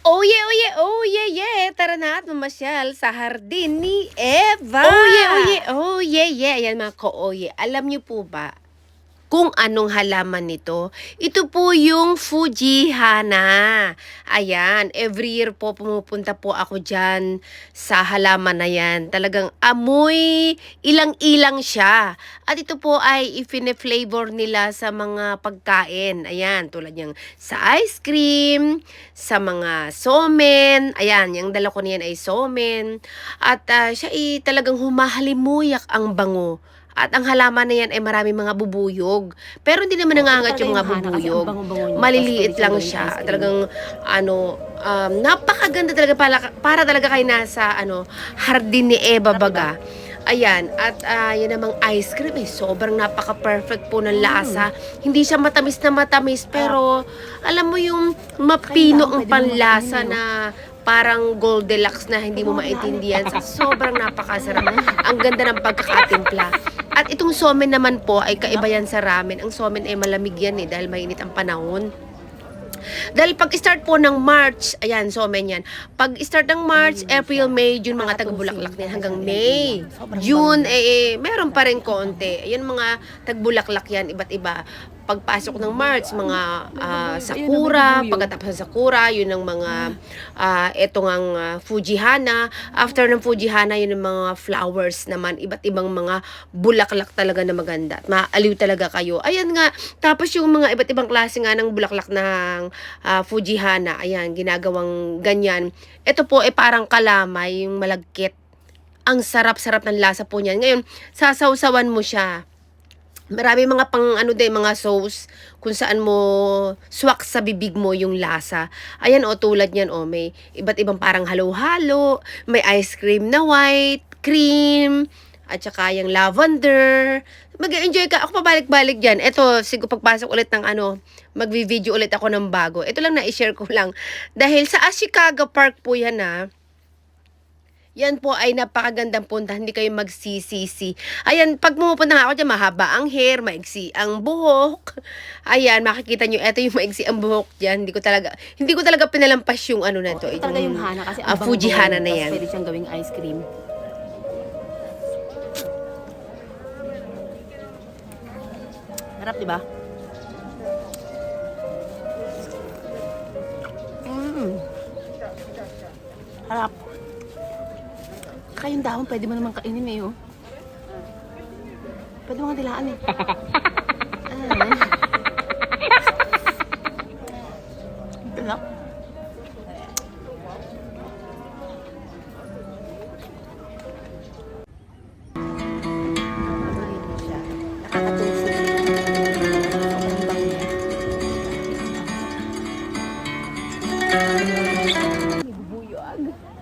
Oh yeah, yeah. Tara na at mamasyal sa hardin ni Eva. Oh yeah, yeah. Ayan mga ko-oye. Alam niyo po ba kung anong halaman nito? Ito po yung Fujihana. Ayan, every year po pumupunta po ako dyan sa halaman na yan. Talagang amoy ilang-ilang siya. At ito po ay ifine-flavor nila sa mga pagkain. Ayan, tulad yung sa ice cream, sa mga somen. Ayan, yung dala ko niyan ay somen. At siya ay talagang humahalimuyak ang bango. At ang halaman na yan ay maraming mga bubuyog. Pero hindi naman nangangat yung mga bubuyog. Maliliit lang siya. Talagang napakaganda talaga para talaga kayo nasa hardin ni Eva baga. Ayan, at yan namang ice cream sobrang napaka-perfect po ng lasa. Hindi siya matamis na matamis, pero alam mo yung mapino ang panlasa na parang Goldilocks na hindi mo maintindihan. Sobrang napakasarap. Ang ganda ng pagkakatimpla. At itong somen naman po ay kaiba yan sa ramen. Ang somen ay malamig yan dahil mainit ang panahon. Dahil pag-start po ng March, ayan, somen yan. Pag-start ng March, April, May, June, mga taga-bulaklak din hanggang May. June, meron pa rin konti. Ayan, mga taga-bulaklak yan, iba't iba. Pagpasok ng March, mga sakura, pagkatapos ng sakura, yun ang mga etong ang Fujihana. After ng Fujihana, yun ang mga flowers naman, iba't ibang mga bulaklak talaga na maganda. At maaliw talaga kayo. Ayan nga, tapos yung mga iba't ibang klase nga ng bulaklak ng Fujihana, ayan, ginagawang ganyan. Ito po ay parang kalamay, yung malagkit. Ang sarap-sarap ng lasa po niyan. Ngayon, sasawsawan mo siya. Marami mga mga sauce kung saan mo swak sa bibig mo yung lasa. Ayan tulad niyan may iba't ibang parang halo-halo, may ice cream na white, cream, at saka yung lavender. Mag-enjoy ka. Ako pabalik-balik diyan. Ito, siguro pagpasok ulit ng magvi-video ulit ako ng bago. Ito lang na-share ko lang. Dahil sa Ashikaga Park po yan yan po ay napakagandang punta, hindi kayo magsisisi. Ayan, pag pumupunta ako dyan, mahaba ang hair, maigsi ang buhok. Ayan, makikita nyo, eto yung maigsi ang buhok dyan. Hindi ko talaga pinalampas yung na to. Ito talaga yung Hana kasi ang Fujihana na yan. Pwede siyang gawing ice cream. Harap, di ba? Harap. Kayong dahon, pwede mo naman kainin Pwede mo nga dilaan Galak.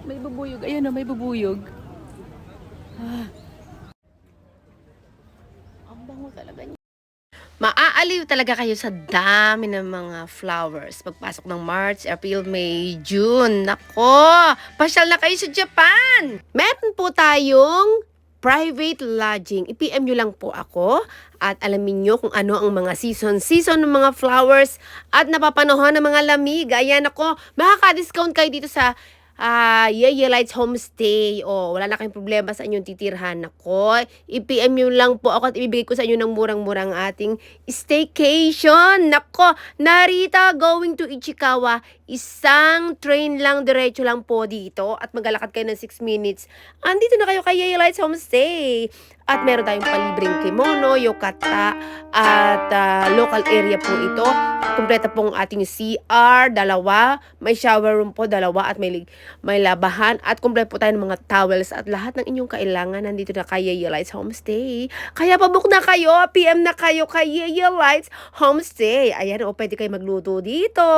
May bubuyog. Ayun may bubuyog. Ang bango talaga niya. Maaaliw talaga kayo sa dami ng mga flowers. Pagpasok ng March, April, May, June. Nako! Pasyal na kayo sa Japan! Meron po tayong private lodging. I-PM nyo lang po ako at alamin nyo kung ano ang mga season ng mga flowers at napapanahon ng mga lamig. Ayan ako, makaka-discount kayo dito sa Yeye Lights Homestay. Wala na kayong problema sa inyong titirhan. Ako, i-PM nyo lang po ako at ibibigay ko sa inyo ng murang-murang ating staycation. Nako, Narita going to Ichikawa. Isang train lang, diretso lang po dito at maglalakad kayo ng 6 minutes. Andito na kayo kay Yeye Lights Homestay. At meron tayong palibreng kimono, yukata, at local area po ito. Kompleto pong ating CR, 2. May shower room po, 2. At may labahan. At kompleto po tayo ng mga towels at lahat ng inyong kailangan. Nandito na kay Yeye Lights Homestay. Kaya pabook na kayo, PM na kayo kay Yeye Lights Homestay. Ayan, pwede kayo magluto dito.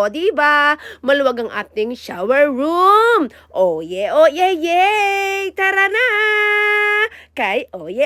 Diba? Maluwag ang ating shower room. Yeah. Tara na! Kay Oye.